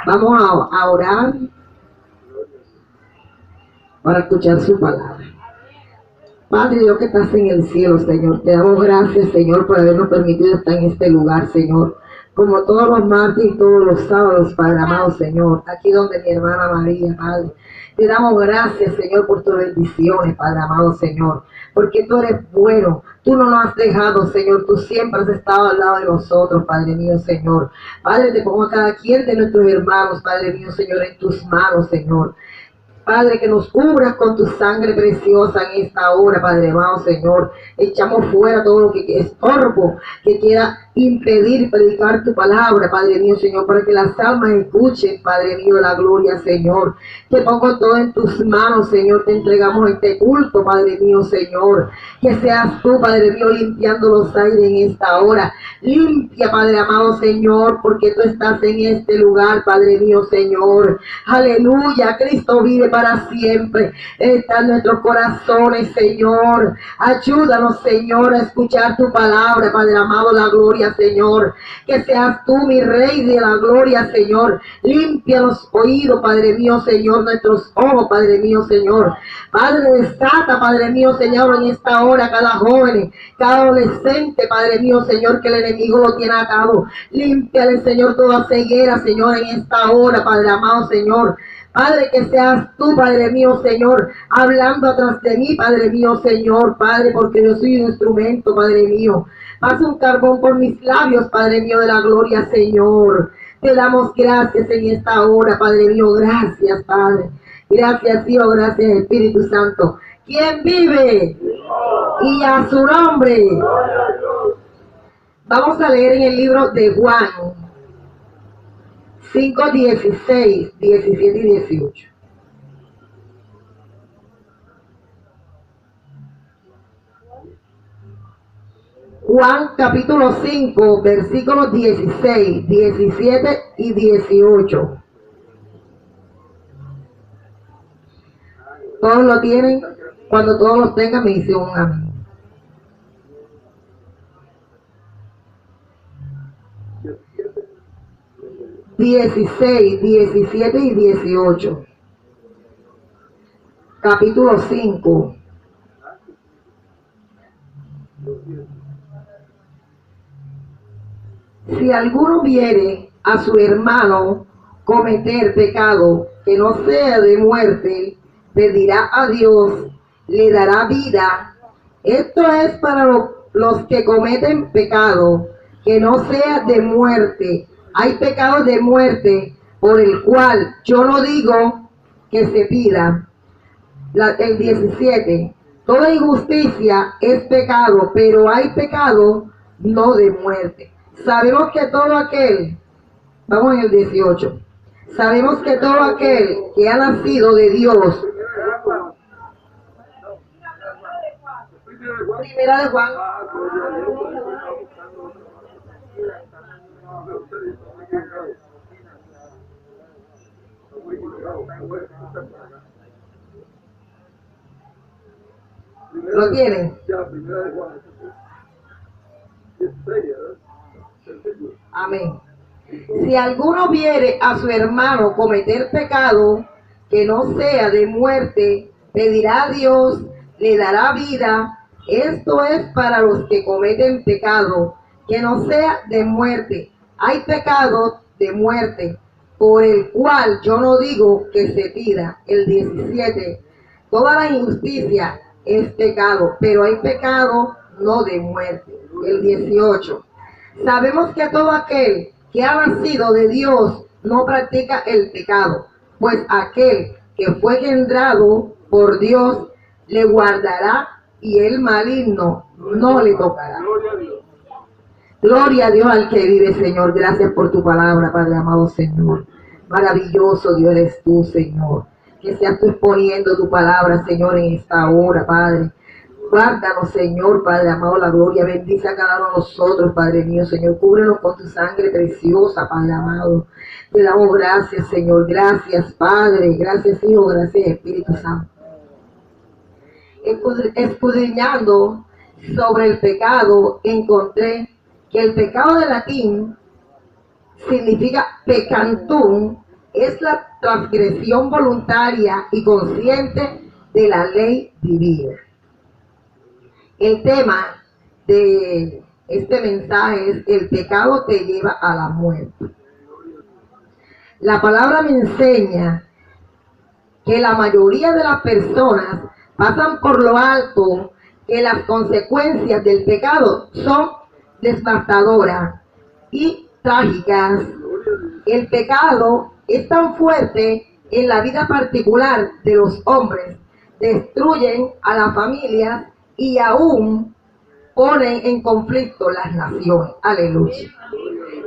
Vamos a orar para escuchar su palabra. Padre Dios que estás en el cielo, Señor, te damos gracias, Señor, por habernos permitido estar en este lugar, Señor. Como todos los martes y todos los sábados, Padre amado, Señor, aquí donde mi hermana María, Padre. Te damos gracias, Señor, por tus bendiciones, Padre amado, Señor, porque tú eres bueno, tú no nos has dejado, Señor, tú siempre has estado al lado de nosotros, Padre mío, Señor. Padre, te pongo a cada quien de nuestros hermanos, Padre mío, Señor, en tus manos, Señor. Padre, que nos cubras con tu sangre preciosa en esta hora, Padre amado, Señor. Echamos fuera todo lo que estorbo, que quiera impedir predicar tu palabra, Padre mío, Señor, para que las almas escuchen, Padre mío, la gloria, Señor. Te pongo todo en tus manos, Señor. Te entregamos este culto, Padre mío, Señor. Que seas tú, Padre mío, limpiando los aires en esta hora. Limpia, Padre amado, Señor, porque tú estás en este lugar, Padre mío, Señor. Aleluya, Cristo vive para siempre. Está en nuestros corazones, Señor. Ayúdanos, Señor, a escuchar tu palabra, Padre amado, la gloria, Señor. Que seas tú, mi Rey de la gloria, Señor. Limpia los oídos, Padre mío, Señor, nuestros ojos, Padre mío, Señor. Padre, desata, Padre mío, Señor, en esta hora cada joven, cada adolescente, Padre mío, Señor, que el enemigo lo tiene atado. Límpiale, Señor, toda ceguera, Señor, en esta hora, Padre amado, Señor. Padre, que seas tú, Padre mío, Señor, hablando atrás de mí, Padre mío, Señor, Padre, porque yo soy un instrumento, Padre mío. Pasa un carbón por mis labios, Padre mío de la gloria, Señor. Te damos gracias en esta hora, Padre mío. Gracias, Padre. Gracias, Dios. Gracias, Espíritu Santo. ¿Quién vive? Y a su nombre. Vamos a leer en el libro de Juan 5, 16, 17 y 18. Juan capítulo 5, versículos 16, 17 y 18. ¿Todos lo tienen? Cuando todos los tengan me dicen un amén. ...16, 17 y 18... capítulo 5. Si alguno viere a su hermano cometer pecado que no sea de muerte, pedirá a Dios, le dará vida. Esto es para los que cometen pecado que no sea de muerte. Hay pecados de muerte por el cual yo no digo que se pida. El 17. Toda injusticia es pecado, pero hay pecado no de muerte. Sabemos que todo aquel, vamos en el 18, sabemos que todo aquel que ha nacido de Dios, primera de Juan, ¿lo tienen? Amén. Si alguno viere a su hermano cometer pecado que no sea de muerte, pedirá a Dios, le dará vida. Esto es para los que cometen pecado que no sea de muerte. Hay pecado de muerte por el cual yo no digo que se pida. El 17. Toda la injusticia es pecado, pero hay pecado no de muerte. El 18. Sabemos que todo aquel que ha nacido de Dios no practica el pecado, pues aquel que fue engendrado por Dios le guardará y el maligno no le tocará. Gloria a Dios al que vive, Señor. Gracias por tu palabra, Padre amado, Señor. Maravilloso Dios eres tú, Señor. Que seas tú exponiendo tu palabra, Señor, en esta hora, Padre. Guárdanos, Señor, Padre amado, la gloria. Bendice a cada uno de nosotros, Padre mío, Señor. Cúbrenos con tu sangre preciosa, Padre amado. Te damos gracias, Señor. Gracias, Padre. Gracias, Hijo. Gracias, Espíritu Santo. Escudriñando sobre el pecado, encontré que el pecado de latín significa pecantum es la transgresión voluntaria y consciente de la ley divina. El tema de este mensaje es: el pecado te lleva a la muerte. La palabra me enseña que la mayoría de las personas pasan por lo alto que las consecuencias del pecado son devastadoras y trágicas. El pecado es tan fuerte en la vida particular de los hombres, destruyen a las familias y aún ponen en conflicto las naciones. Aleluya.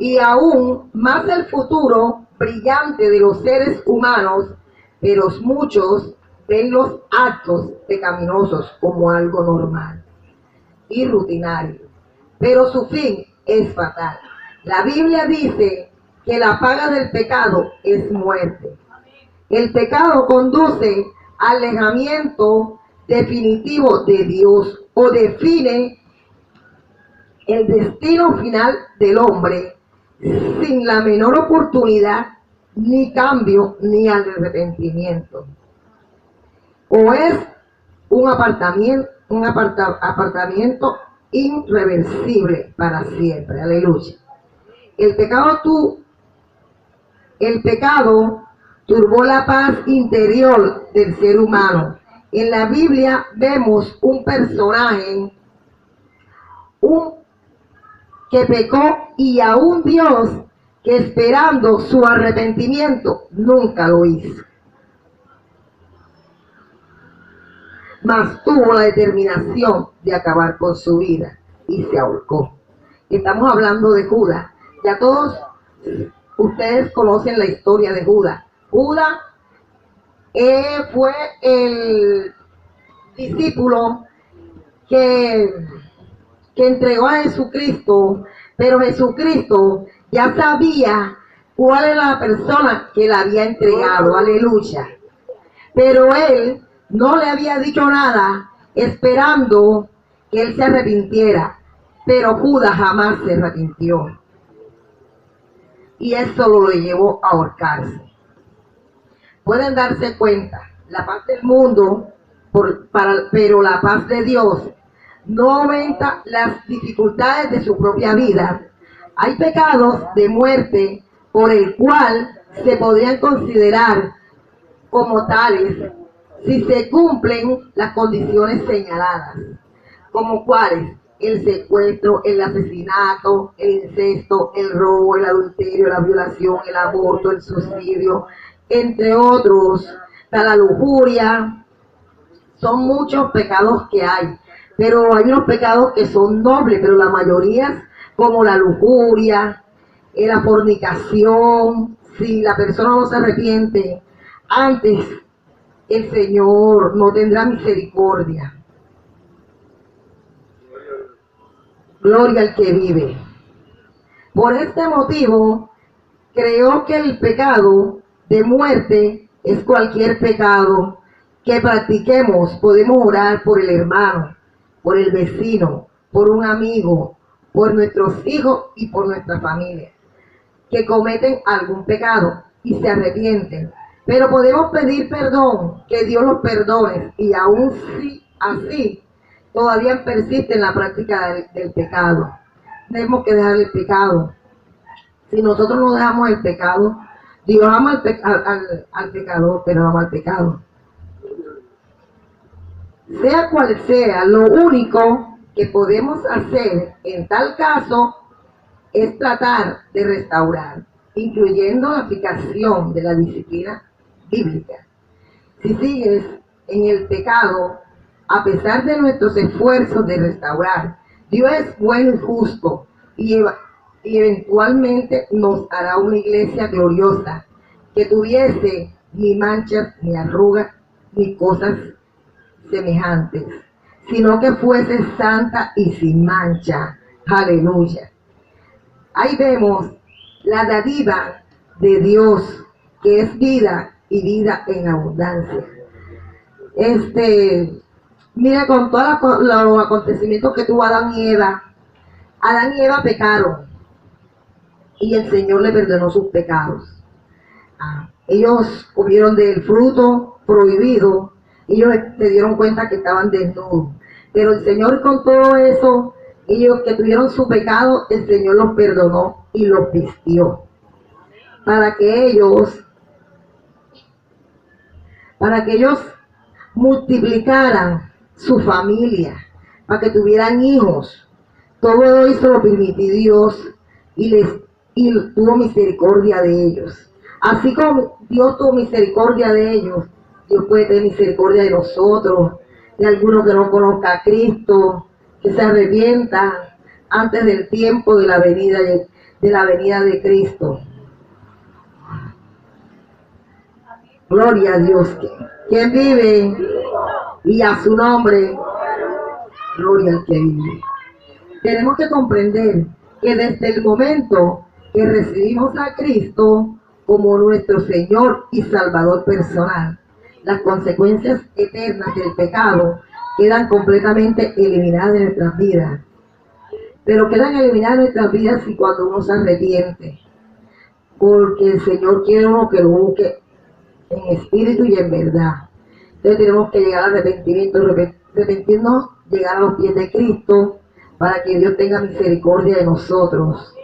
Y aún más el futuro brillante de los seres humanos, pero muchos ven los actos pecaminosos como algo normal y rutinario, pero su fin es fatal. La Biblia dice que la paga del pecado es muerte. El pecado conduce al alejamiento definitivo de Dios o define el destino final del hombre sin la menor oportunidad, ni cambio, ni arrepentimiento. O es un apartamiento irreversible para siempre. Aleluya. El pecado turbó la paz interior del ser humano. En la Biblia vemos un personaje que pecó, y aún Dios, que esperando su arrepentimiento nunca lo hizo, mas tuvo la determinación de acabar con su vida y se ahorcó. Estamos hablando de Judas. Ya todos ustedes conocen la historia de Judas. Judas fue el discípulo que entregó a Jesucristo, pero Jesucristo ya sabía cuál era la persona que la había entregado. Aleluya. Pero él no le había dicho nada, esperando que él se arrepintiera. Pero Judas jamás se arrepintió, y eso lo llevó a ahorcarse. Pueden darse cuenta, la paz del mundo, pero la paz de Dios no aumenta las dificultades de su propia vida. Hay pecados de muerte por el cual se podrían considerar como tales si se cumplen las condiciones señaladas, como cuáles: el secuestro, el asesinato, el incesto, el robo, el adulterio, la violación, el aborto, el suicidio, entre otros. La lujuria. Son muchos pecados que hay, pero hay unos pecados que son nobles, pero la mayoría, como la lujuria, la fornicación, si la persona no se arrepiente antes, el Señor no tendrá misericordia. Gloria al que vive. Por este motivo, creo que el pecado de muerte es cualquier pecado que practiquemos. Podemos orar por el hermano, por el vecino, por un amigo, por nuestros hijos y por nuestra familia, que cometen algún pecado y se arrepienten. Pero podemos pedir perdón, que Dios los perdone, y aún si así todavía persiste en la práctica del pecado. Tenemos que dejar el pecado. Si nosotros no dejamos el pecado, Dios ama al pecador, pero no ama al pecado. Sea cual sea, lo único que podemos hacer en tal caso es tratar de restaurar, incluyendo la aplicación de la disciplina bíblica. Si sigues en el pecado, a pesar de nuestros esfuerzos de restaurar, Dios es bueno y justo, y eventualmente nos hará una iglesia gloriosa, que tuviese ni manchas, ni arrugas, ni cosas semejantes, sino que fuese santa y sin mancha. Aleluya. Ahí vemos la dádiva de Dios, que es vida y vida en abundancia. Mira, con todos los acontecimientos que tuvo Adán y Eva pecaron y el Señor le perdonó sus pecados. ellos comieron del fruto prohibido, ellos se dieron cuenta que estaban desnudos. Pero el Señor, con todo eso, ellos que tuvieron su pecado, el Señor los perdonó y los vistió. Para que ellos multiplicaran su familia, para que tuvieran hijos. Todo eso lo permitió Dios y tuvo misericordia de ellos. Así como Dios tuvo misericordia de ellos, Dios puede tener misericordia de nosotros, de alguno que no conozca a Cristo, que se arrepienta antes del tiempo de la venida de Cristo. Gloria a Dios. ¿Quién vive? Y a su nombre, gloria al que vive. Tenemos que comprender que desde el momento que recibimos a Cristo como nuestro Señor y Salvador personal, las consecuencias eternas del pecado quedan completamente eliminadas de nuestras vidas. Pero quedan eliminadas de nuestras vidas si cuando uno se arrepiente. Porque el Señor quiere uno que lo busque en espíritu y en verdad. Entonces tenemos que llegar al arrepentimiento, arrepentirnos, llegar a los pies de Cristo, para que Dios tenga misericordia de nosotros.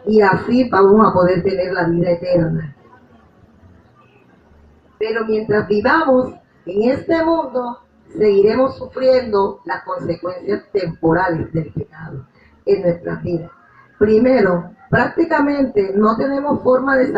Y así vamos a poder tener la vida eterna. Pero mientras vivamos en este mundo, seguiremos sufriendo las consecuencias temporales del pecado en nuestras vidas. Primero, prácticamente no tenemos forma de saber